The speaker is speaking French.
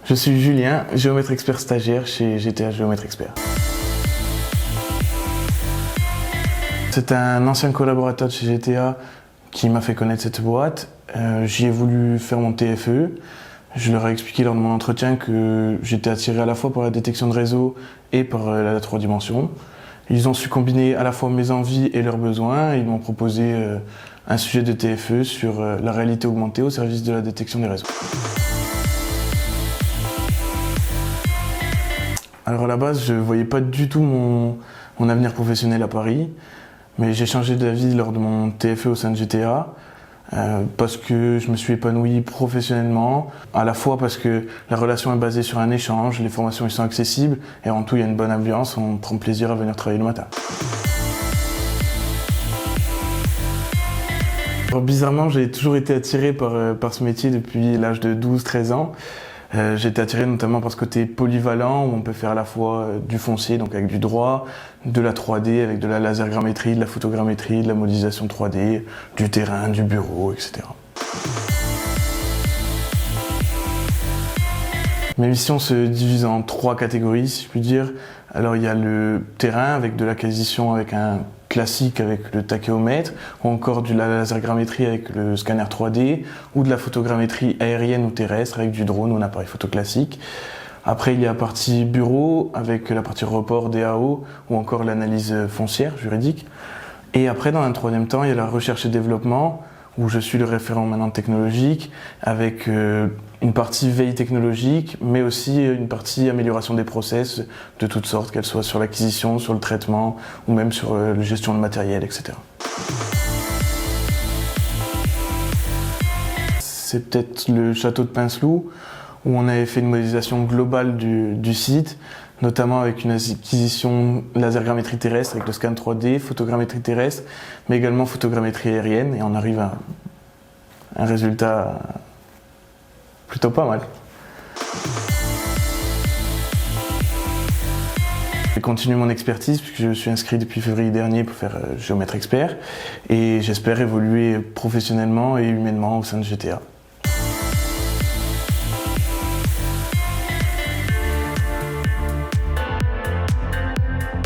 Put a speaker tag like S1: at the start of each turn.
S1: Je suis Julien, géomètre expert stagiaire chez GTA Géomètre Expert. C'est un ancien collaborateur de chez GTA qui m'a fait connaître cette boîte. J'y ai voulu faire mon TFE. Je leur ai expliqué lors de mon entretien que j'étais attiré à la fois par la détection de réseau et par la 3 dimensions. Ils ont su combiner à la fois mes envies et leurs besoins. Ils m'ont proposé un sujet de TFE sur la réalité augmentée au service de la détection des réseaux. Alors à la base, je ne voyais pas du tout mon avenir professionnel à Paris, mais j'ai changé d'avis lors de mon TFE au sein de GTA parce que je me suis épanoui professionnellement, à la fois parce que la relation est basée sur un échange, les formations sont accessibles et en tout il y a une bonne ambiance, on prend plaisir à venir travailler le matin. Alors, bizarrement, j'ai toujours été attiré par ce métier depuis l'âge de 12-13 ans. J'ai été attiré notamment par ce côté polyvalent où on peut faire à la fois du foncier, donc avec du droit, de la 3D avec de la lasergrammétrie, de la photogrammétrie, de la modélisation 3D, du terrain, du bureau, etc. Mes missions se divisent en 3 catégories, si je puis dire. Alors il y a le terrain avec de l'acquisition avec un classique avec le tachéomètre, ou encore de la lasergrammétrie avec le scanner 3D, ou de la photogrammétrie aérienne ou terrestre avec du drone ou un appareil photo classique. Après il y a la partie bureau avec la partie report DAO, ou encore l'analyse foncière, juridique. Et après dans un troisième temps il y a la recherche et développement, où je suis le référent maintenant technologique, avec une partie veille technologique, mais aussi une partie amélioration des process de toutes sortes, qu'elles soient sur l'acquisition, sur le traitement, ou même sur la gestion de matériel, etc. C'est peut-être le château de Pinceloup, où on avait fait une modélisation globale du site, notamment avec une acquisition lasergrammétrie terrestre avec le scan 3D, photogrammétrie terrestre, mais également photogrammétrie aérienne, et on arrive à un résultat plutôt pas mal. J'ai continué mon expertise puisque je suis inscrit depuis février dernier pour faire géomètre expert, et j'espère évoluer professionnellement et humainement au sein de GTA.